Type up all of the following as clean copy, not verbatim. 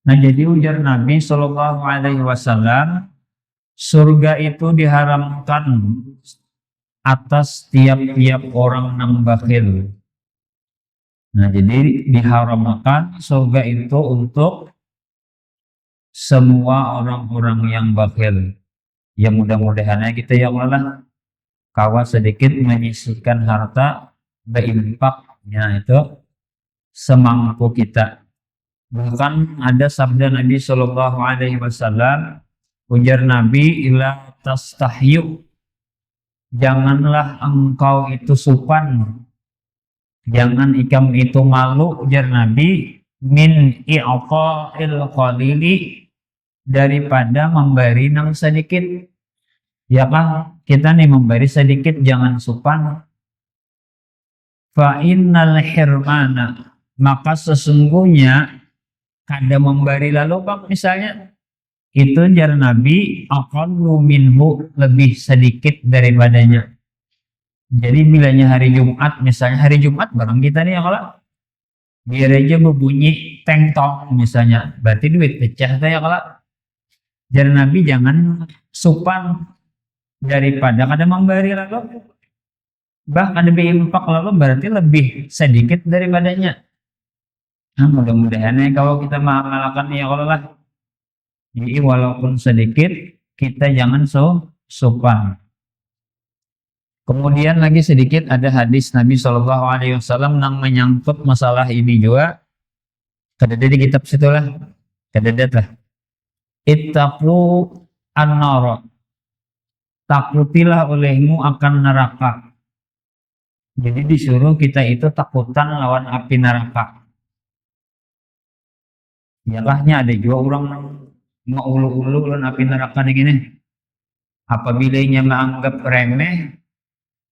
Nah, jadi ujar Nabi Shallallahu Alaihi Wasallam, surga itu diharamkan atas tiap-tiap orang yang bakhil. Nah, jadi diharamkan surga itu untuk semua orang-orang yang bakhil. Ya mudah-mudahan kita ya Allah kawa sedikit menyisihkan harta berinfaknya itu semampu kita. Bahkan ada sabda Nabi Shallallahu Alaihi Wasallam, ujar Nabi, ila tastahyu, janganlah engkau itu supan, jangan ikam itu malu, ujar Nabi, min i'qa'il qalili, daripada memberi yang sedikit. Ya kan, kita nih memberi sedikit jangan supan. Fa innal hirmana, maka sesungguhnya kada memberi lalu bang misalnya itu jar Nabi aqallu minhu, lebih sedikit daripadanya. Jadi bilanya hari Jumat, misalnya hari Jumat barang kita nih ya kalau biar aja berbunyi teng tong misalnya, berarti duit pecah ya kalau jar Nabi jangan supan daripada kada memberi lalu, bahkan lebih impak lalu berarti lebih sedikit daripadanya. Nah, mudah-mudahan kalau kita mengamalkan ya Allah lah, jadi walaupun sedikit kita jangan sopan. Kemudian lagi sedikit ada hadis Nabi Shallallahu Alaihi Wasallam yang menyangkut masalah ini juga. Kadada di kitab situlah, kadada lah. Ittaqu an-nar, takutilah olehmu akan neraka. Jadi disuruh kita itu takutan lawan api neraka. Ya lahnya ada juga orang mengulu-ulu lawan api neraka begini. Apabila ia menganggap remeh,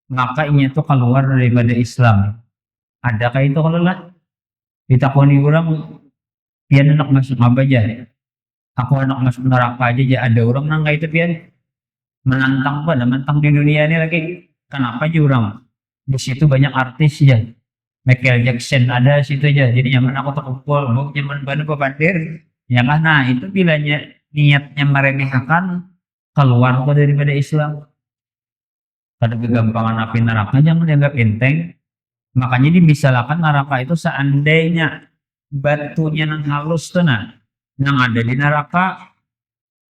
maka ini tuh keluar daripada Islam. Adakah itu kalau lah ditakoni orang, pian anak masuk apa aja? Aku anak masuk neraka aja. Ada orang nang itu pian menantang pada menantang di dunia ini lagi. Kenapa aja orang? Di situ banyak artis ya. Michael Jackson ada situ aja. Jadi nyaman aku terkumpul, nyaman banget papandir. Ya kan? Nah itu bilanya niatnya meremehkan, keluar kok daripada Islam. Pada kegampangan api neraka jangan dianggap enteng. Makanya dimisalkan neraka itu seandainya batunya yang halus tuh nah, yang ada di neraka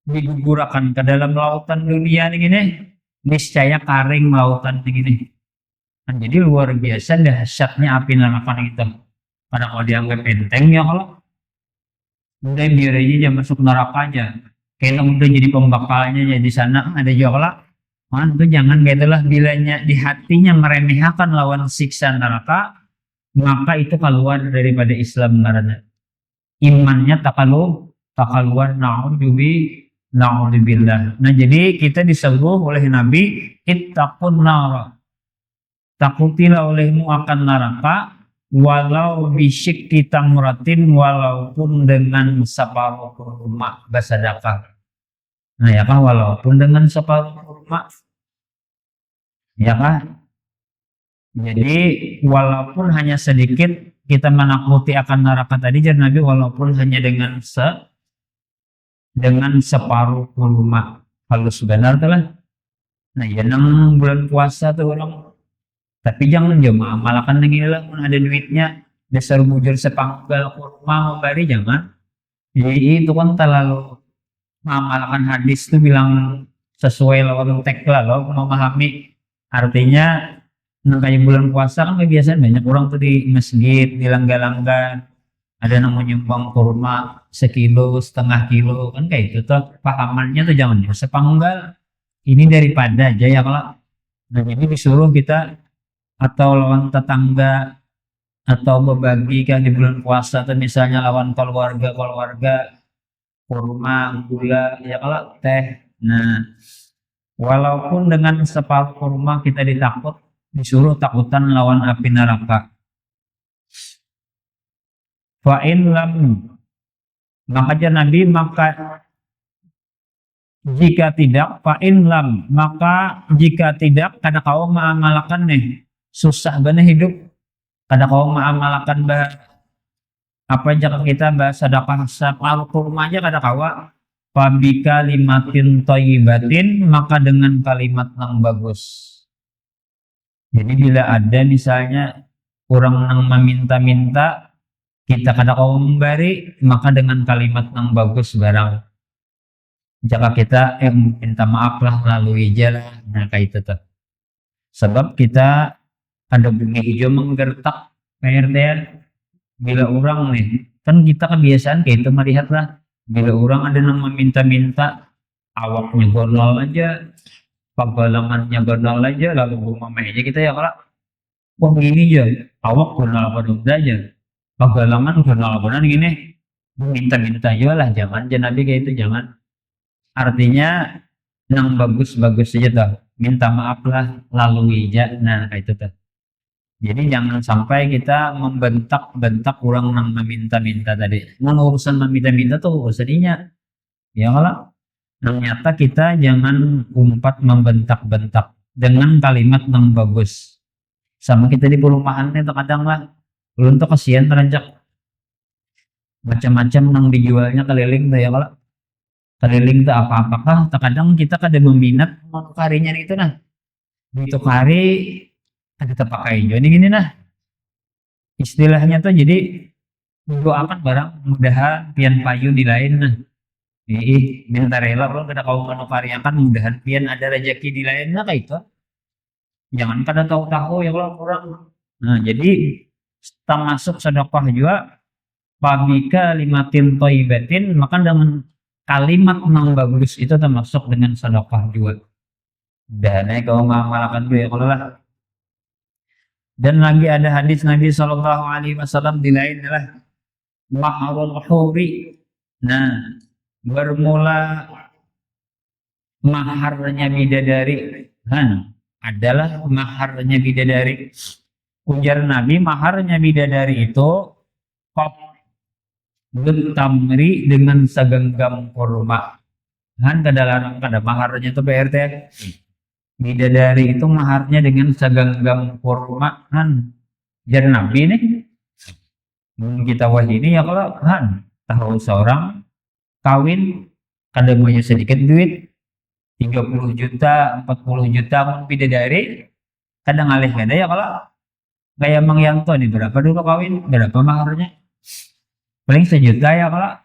digugurkan ke dalam lautan dunia ini, niscaya karing lautan ini. Nah, jadi luar biasa dahsyatnya api neraka itu. Karena kalau dianggap enteng ya kalau udah biar aja masuk neraka aja. Kayaknya udah jadi pembakalnya ya di sana ada juga. Itu jangan gitulah, bilanya di hatinya meremehkan lawan siksa neraka, maka itu keluar daripada Islam karena imannya tak keluar. Na'udzubillah. Nah jadi kita disuruh oleh Nabi ittaqun nar, takutilah olehmu akan neraka, walau bisyik kita muratin, walaupun dengan separuh kurma bersedekah. Nah ya kan, walaupun dengan separuh kurma ya kan. Jadi walaupun hanya sedikit kita menakuti akan neraka tadi jadi Nabi, walaupun hanya dengan separuh kurma halus benar telah. Nah ya 6 bulan puasa tuh orang, tapi jangan jemaah malakan lagi lah ada duitnya dasar bujur sepanggal kurma memberi, jangan. Jadi itu kan terlalu mengamalkan hadis tuh bilang sesuai lawan teks lah lo memahami. Artinya kayak bulan puasa kan kebiasaan banyak orang tuh di masjid, di langgar-langgar ada yang menyumbang kurma 1,5 kilo kan kayak itu tuh pahamannya tuh jangan ya sepanggal ini daripada aja ya kalau. Nah ini disuruh kita atau lawan tetangga atau berbagi kan di bulan puasa tuh misalnya lawan keluarga kurma, gula ya kalau teh. Nah walaupun dengan separuh kurma kita disuruh takutan lawan api neraka. Fa'in lam, maka Nabi maka jika tidak, fa'in lam, maka jika tidak kada kau mengamalkan nih susah benar hidup, kada kau mengamalkan apa jika kita bahasa sedekah separuh kurma aja kada kawa. Fabika limatin toyibatin, maka dengan kalimat yang bagus. Jadi bila ada misalnya orang yang meminta-minta, kita kada kau memberi, maka dengan kalimat yang bagus barang. Jika kita minta maaf lah lalu lah, nah kayak itu tuh. Sebab kita ada bumi hijau menggertak PRT. Bila orang nih, kan kita kebiasaan kayak itu melihat lah. Bila orang ada yang meminta-minta, awaknya gondol aja, pagalangannya gondol aja, lalu bunga aja kita ya kalau wah gini aja, awak gondol aja, pagalangan gondol gini, minta-minta aja lah, jangan Nabi kayak itu jangan. Artinya yang bagus-bagus aja tuh, minta maaf lah lalu aja, nah kayak itu tuh. Jadi jangan sampai kita membentak-bentak orang yang meminta-minta tadi. Urusan meminta-minta tuh urusannya. Ya kalau ternyata kita jangan umpat membentak-bentak dengan kalimat yang bagus. Sama kita di perumahan itu kadang lah, belum tuh kasihan teranjak macam-macam yang dijualnya keliling tuh ya kalau keliling tuh apa-apakah terkadang kita kada meminat mau karinya itu nah. Itu kari kita pakai jadi gini nah istilahnya tuh jadi doakan barang mudahan pian payu di lain nah minta rela kalau kita kau karyakan mudahan pian ada rezeki di lain nah kayak itu jangan pada tahu-tahu ya kalau kurang nah jadi termasuk sedekah juga pabika limatin toibatin maka dengan kalimat yang bagus itu termasuk dengan sedekah juga dan kalau ngamalkan dulu ya kalau lah. Dan lagi ada hadis Nabi Shallallahu Alaihi Wasallam di lain adalah maharul huri. Nah, bermula maharnya bidadari. Adalah maharnya bidadari. Ujar Nabi maharnya bidadari itu kop tamri dengan segenggam kurma. Kada larang kada maharnya itu PRT. Bidadari itu maharnya dengan segenggam kurma jar Nabi nih kita wah ini ya kalau tahu seorang kawin kada punya sedikit duit 30 juta 40 juta pun bidadari kadang ngalih kada ya kalau kayak Mang Yanto nih berapa dulu kawin berapa maharnya paling sejuta ya kalau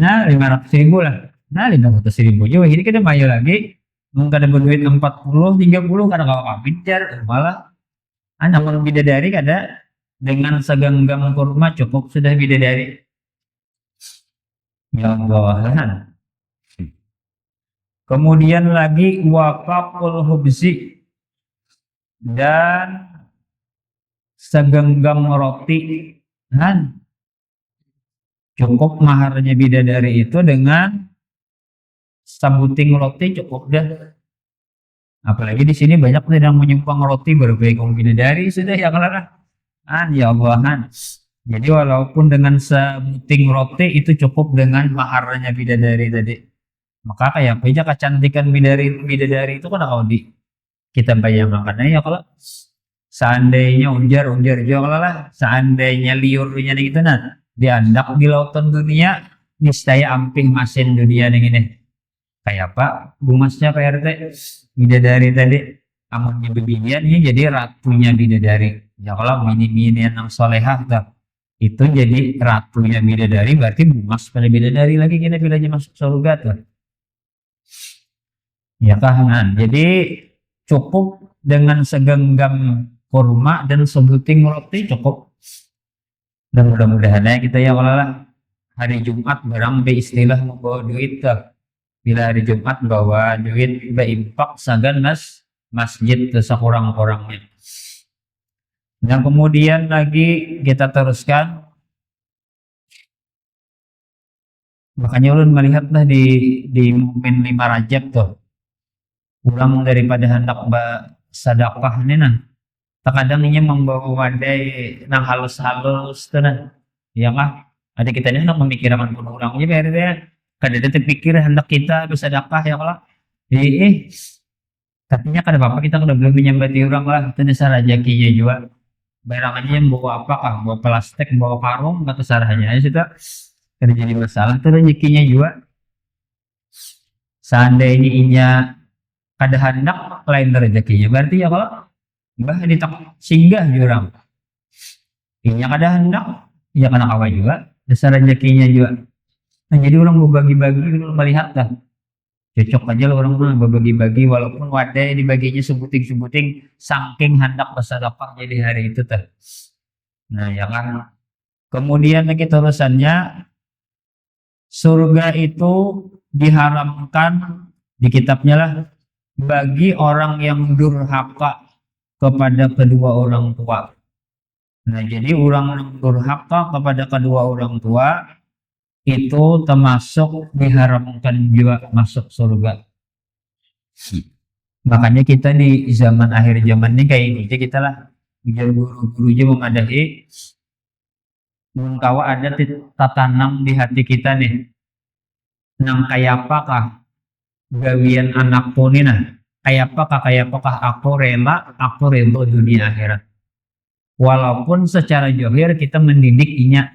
nah 500.000 lah nah 500.000 juga ini kita mayu lagi kada berduit 40, 30 kada kau kawin jar malah namun bidadari kada dengan segenggam kurma cukup sudah bidadari ya Allah. Kemudian lagi wafakul hubsi dan segenggam roti cukup maharnya bidadari itu dengan sabuting roti cukup dah. Apalagi di sini banyak yang menyumbang roti berbagai kaum bidadari sudah ya kalau ya Allah. Jadi walaupun dengan sabuting roti itu cukup dengan maharnya bidadari tadi. Maka kayak apa kecantikan bidadari itu kan kalau di kita bayangkan ya kalau seandainya unjar juga lah seandainya liurnya gitu nah diandak di lautan dunia niscaya amping masin dunia ini. Kayak apa bungasnya PRT bidadari tadi amunnya bebinian ini jadi ratunya bidadari ya kalau mini-minian yang solehah tuh itu jadi ratunya bidadari berarti bungas pada bidadari lagi kita bilanya masuk surga tuh ya kan jadi cukup dengan segenggam kurma dan sebuting roti cukup dan mudah-mudahan kita ya kalau hari Jumat barang istilah membawa duit tuh bila hari Jumat bawa duit berimpak sagan masjid sekurang-kurangnya. Dan kemudian lagi kita teruskan makanya ulun melihatlah di momen 5 Rajab tuh pulang daripada hendak sedekah ini nah terkadang ini membawa wadai nang halus-halus tuh nah ya kah ada kita ini hendak memikirkan pun orang aja biar kada ada terpikir hendak kita bersedekah ya kalau katanya kada apa-apa kita kada boleh menyambati orang lah itu dasar rezekinya juga barang aja yang bawa apakah, bawa plastik, bawa karung, kata sarahnya aja sudah kada jadi masalah tuh rezekinya juga. Seandainya inya kada hendak lain rezekinya, berarti ya kalau bah ditak singgah jurang, inya kada hendak, ya kena kawa juga, dasar rezekinya juga. Nah, jadi orang berbagi-bagi orang melihat lah, cocok aja lah orang mah berbagi-bagi walaupun wadah dibaginya sebuting-sebuting saking hendak bersedekah jadi hari itu teh. Nah, ya kan. Kemudian lagi terusannya, surga itu diharamkan di kitabnya lah bagi orang yang durhaka kepada kedua orang tua. Nah, jadi orang yang durhaka kepada kedua orang tua itu termasuk diharamkan juga masuk surga. Makanya kita di zaman akhir zaman ini kayak ini aja kita lah, biar guru-guru aja memadahi mun kawa ada tatanam di hati kita nih, nang kayak apakah gawian anakku nih nah, kayak apakah aku rela, aku rela dunia akhirat. Walaupun secara johir kita mendidik inya,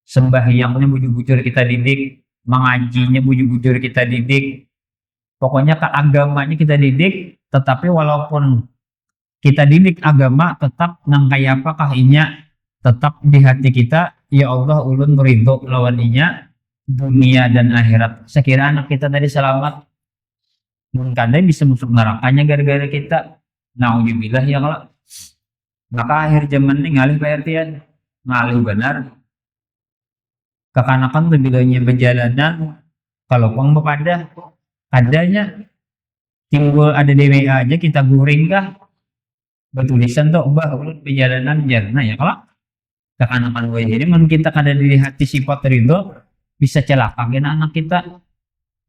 sembahyangnya bujur-bujur kita didik, mengajinya bujur-bujur kita didik, pokoknya ke agamanya kita didik, tetapi walaupun kita didik agama tetap nang kayak apakah inya, tetap di hati kita, ya Allah ulun meridho lawan inya dunia dan akhirat. Sekira anak kita tadi selamat, mun kadang bisa masuk nerakanya gara-gara kita. Nauzubillah ya kalau. Maka akhir zaman ini ngalih Pak RT ya, ngalih benar. Kekanakan bilangnya perjalanan, kalau pang pada adanya timbul ada DWA aja kita guring kah bertulisan tuh bah ulun perjalanan jarna ya kalau kekanakan gue jadi mun kita kada di hati sifat ridho bisa celaka kan anak kita.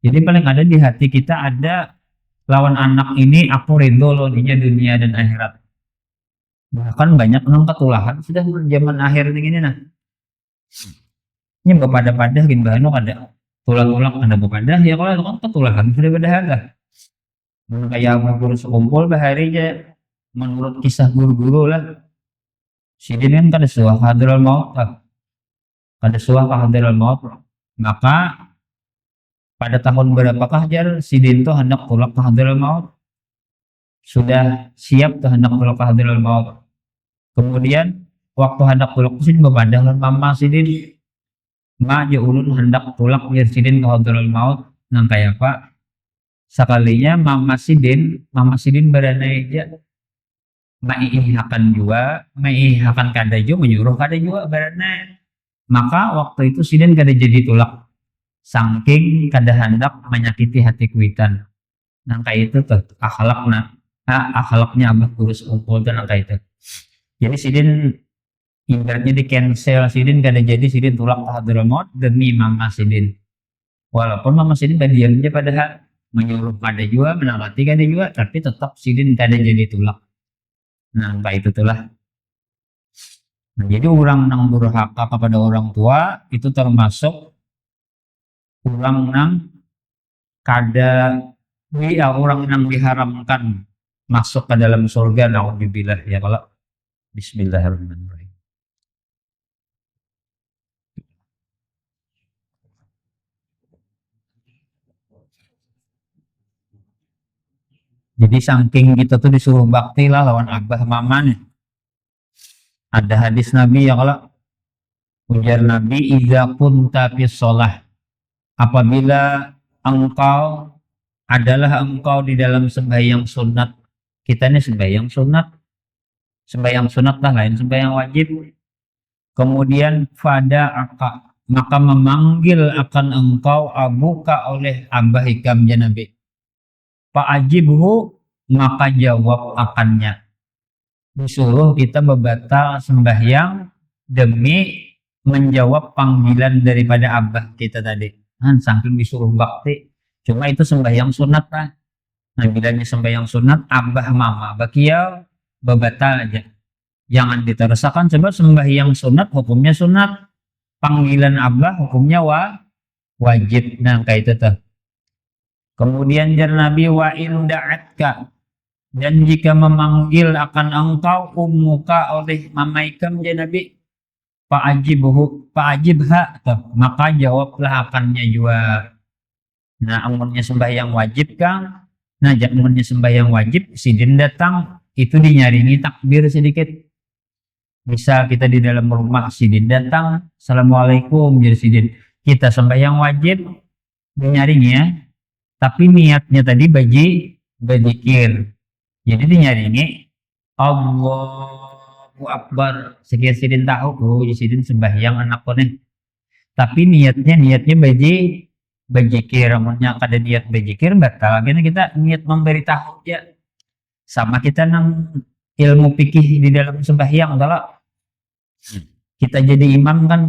Jadi paling ada di hati kita ada lawan anak ini aku ridho loh dinya dunia dan akhirat. Bahkan banyak orang ketulahan sudah zaman akhir ini nah. Ini bepada-pada gin bahano kada tulang-tulang ada bepada ya kalau kan ketulahan sudah pada ada. Kayak guru sekumpul bahari aja menurut kisah guru-guru lah. Sidin kan kada suah hadral maut kada suah hadral maut. Maka pada tahun berapakah jar Sidin tuh hendak tulak ke hadral maut, sudah siap tuh hendak tulak ke hadral maut. Kemudian waktu hendak tulak Sidin bepadang mama Sidin, ma ya ulun hendak tulak biar Sidin ke hadral maut nang kayak apa sekalinya mama Sidin berana aja maihakan juga maihakan kada juga menyuruh kada juga berana. Maka waktu itu Sidin kada jadi tulak saking kada hendak menyakiti hati kuitan. Nang kayak itu tuh akhlaknya abah guru sekumpul tuh nang kayak itu. Jadi Sidin ibaratnya di cancel, Sidin kada jadi Sidin tulak ke hadral maut demi mama Sidin. Walaupun mama Sidin badian aja padahal menyuruh kada juga, menakati kada juga, tapi tetap Sidin kada jadi tulak. Nah kayak itu tuh lah. Nah, jadi orang nang durhaka kepada orang tua itu termasuk orang nang kada orang nang diharamkan masuk ke dalam surga, naudzubillah ya kalau. Bismillahirrahmanirrahim. Jadi saking kita tuh disuruh bakti lah lawan abah mama nih. Ada hadis Nabi ya kalau ujar Nabi, idza kunta fi shalah, apabila engkau di dalam sembahyang sunat. Kita ini sembahyang sunat lah lain sembahyang wajib. Kemudian maka memanggil akan engkau abuka oleh abah hikamnya Nabi. Fa'ajibhu, maka jawab akannya. Disuruh kita membatal sembahyang demi menjawab panggilan daripada abah kita tadi. Saking disuruh bakti. Cuma itu sembahyang sunat lah. Nah bilangnya sembahyang sunat, abah mama bakiau bebatal aja. Jangan diterusakan, sebab sembahyang sunat hukumnya sunat. Panggilan abah hukumnya wajib. Nah kayak itu tuh. Kemudian jar Nabi wa inda'atka, Dan jika memanggil akan engkau ummuka oleh mamaikam ya Nabi, fa'ajibha, maka jawablah akannya juga. Nah, amunnya sembahyang wajib kang, nah amunnya sembahyang wajib, sidin datang, itu dinyaringi takbir sedikit. Misal kita di dalam rumah, sidin datang, assalamualaikum, jadi sidin. Kita sembahyang wajib, dinyaringi ya, tapi niatnya tadi bajikir. Jadi dinyaringi Allahu Akbar. Sekian sidin tahu, oh sidin sembahyang anak nih. Tapi niatnya bajikir. Amunnya kada niat bajikir batal. Karena kita niat memberitahu ya. Sama kita nang ilmu fikih di dalam sembahyang kalau kita jadi imam kan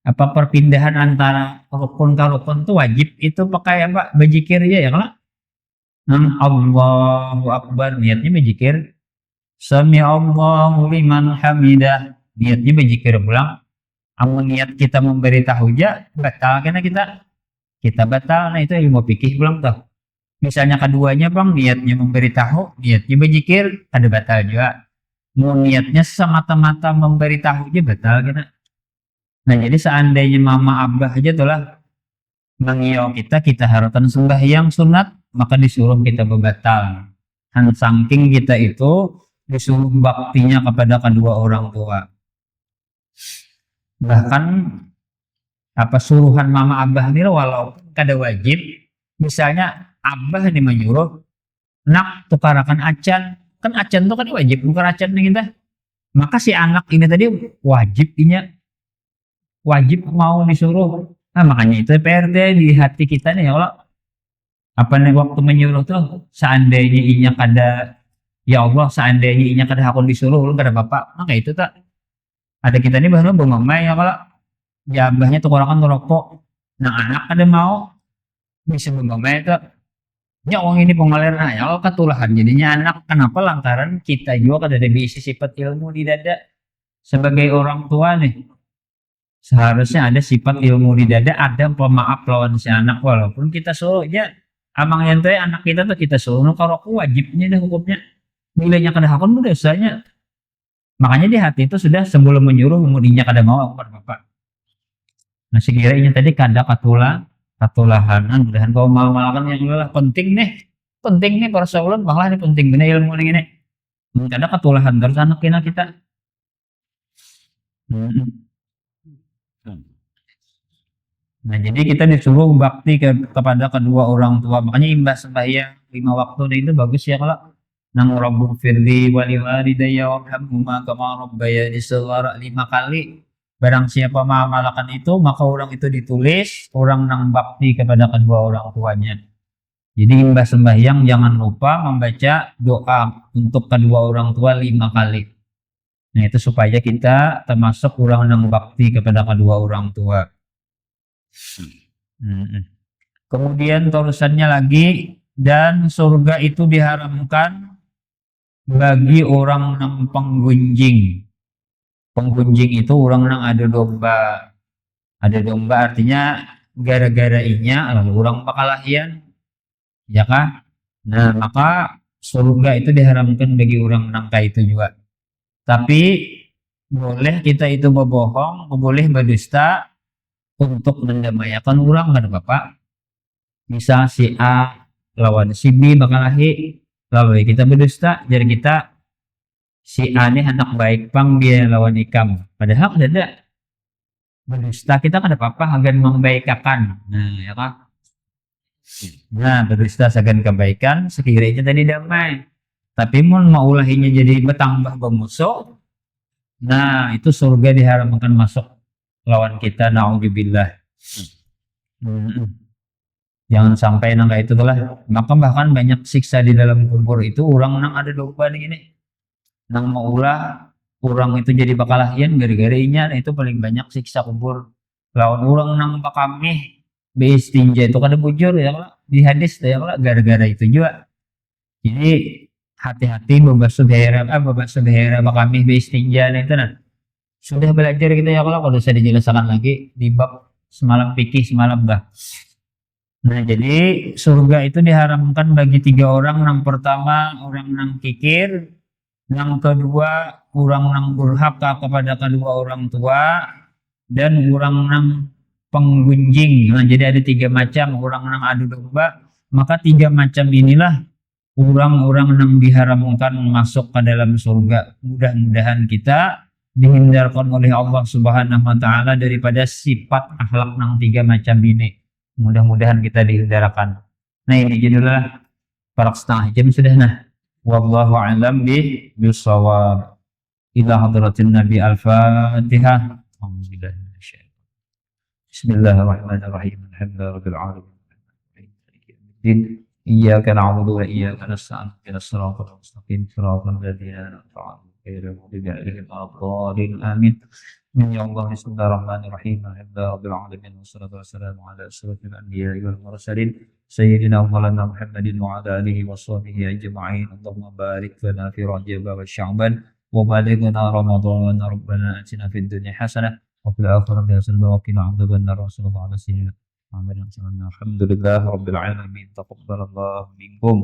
apa perpindahan antara rukun ke rukun itu wajib itu pakai apa bajikir ya kalau Allahu Akbar niatnya berzikir, Sami Allahu liman hamidah niatnya berzikir pulang. Amun niat kita memberitahu aja batal karena kita batal. Nah itu ilmu fikih pulang tuh. Misalnya keduanya bang niatnya memberitahu, niatnya berzikir ada batal juga. Mau niatnya semata-mata memberitahu aja batal karena. Nah jadi seandainya mama abah aja tuh lah mengiau kita harapkan sembahyang sunat maka disuruh kita berbatal. Saking kita itu disuruh baktinya kepada kedua orang tua. Bahkan apa suruhan mama abah ini walaupun kada wajib, misalnya abah ini menyuruh nak tukarakan acan, kan acan itu kan wajib bukan acan nih kita. Maka si anak ini tadi wajib mau disuruh. Nah makanya itu PRT di hati kita nih ya Allah. Apa nih waktu menyuruh tuh seandainya inya kada ya Allah seandainya inya kada hakun disuruh lu kada bapak maka itu tak ada kita nih bahwa bemamai ya kalau jabahnya tuh orang kan rokok nah anak kada mau bisa bemamai itu nya uang ini pengalir nah ya Allah ketulahan jadinya anak kenapa lantaran kita juga kada ada bisi sifat ilmu di dada sebagai orang tua nih seharusnya ada sifat ilmu di dada ada pemaaf lawan si anak walaupun kita suruh ya amang yang tuh anak kita tuh kita suruh kalau aku wajibnya dah hukumnya nilainya kada hakun tuh dosanya makanya di hati itu sudah sebelum menyuruh mudinya kada mau aku bapak nah sekiranya tadi kada katulahanan mudahan kau mau malakan yang lelah penting nih para saulun bahlah ini penting bener ilmu ini kada katulahan terus anak kita Nah, jadi kita disuruh bakti kepada kedua orang tua. Makanya imbas sembahyang 5 waktu itu bagus ya kalau nang Rabbu firli wali walidayya warhamhuma kama rabbayani shaghira 5 kali. Barang siapa mengamalkan itu, maka orang itu ditulis orang nang bakti kepada kedua orang tuanya. Jadi imbas sembahyang jangan lupa membaca doa untuk kedua orang tua 5 kali. Nah, itu supaya kita termasuk orang nang bakti kepada kedua orang tua. Kemudian terusannya lagi dan surga itu diharamkan bagi orang yang penggunjing. Penggunjing itu orang yang ada domba artinya gara-gara inya lalu orang pakalahian ya kah? Nah maka surga itu diharamkan bagi orang nangka itu juga. Tapi boleh kita itu berbohong, boleh berdusta untuk mendamaikan orang kan bapak bisa si A lawan si B bakalahi lalu kita berdusta jadi kita si A ini anak baik pang dia lawan ikam padahal ada berdusta kita kan apa-apa agan membaikakan nah ya kan nah berdusta segan kebaikan sekiranya tadi damai tapi mun maulahinya jadi bertambah bermusuh nah itu surga diharamkan masuk lawan kita naudzubillah. Jangan sampai nang kayak itu lah. Maka bahkan banyak siksa di dalam kubur itu orang nang ada domba nih ini. Nang mau ulah orang itu jadi bakalahian gara-gara inya nah itu paling banyak siksa kubur. Lawan orang nang bakamih beistinja itu kada bujur ya lah di hadis ya lah gara-gara itu juga. Jadi hati-hati babasuh behera bakamih beistinja nah itu nah. Sudah belajar kita ya kalau bisa dijelaskan lagi di bab semalam fikih semalam dah Nah, jadi surga itu diharamkan bagi 3 orang. Yang pertama, orang yang kikir. Yang kedua, orang yang durhaka kepada kedua orang tua. Dan orang yang penggunjing. Nah, jadi ada 3 macam orang yang adu domba. Maka 3 macam inilah orang-orang yang diharamkan masuk ke dalam surga. Mudah-mudahan kita dihindarkan oleh Allah Subhanahu wa taala daripada sifat akhlak yang 3 macam ini. Mudah-mudahan kita dihindarkan. Nah, ini judulnya parak setengah jam sudah. Nah, wallahu alam bisawab. Ila hadratin Nabi Al-Fatihah. Alhamdulillah. Bismillahirrahmanirrahim. Alhamdulillahirabbil alamin. إياك نعبد وإياك نستعين اهدنا الصراط المستقيم صراط الذين أنعمت عليهم غير المغضوب عليهم ولا الضالين آمين. يا الله بسم الله الرحمن الرحيم الحمد لله رب العالمين والصلاة والسلام على أشرف الأنبياء والمرسلين سيدنا مولانا محمد وعلى آله وصحبه أجمعين. اللهم بارك لنا في رجب وشعبان وبلغنا رمضان. ربنا آتنا في الدنيا حسنة وفي الآخرة حسنة وقنا عذاب النار. وصلى الله على سيدنا محمد وسلم. الحمد لله رب العالمين. تقبل الله منكم.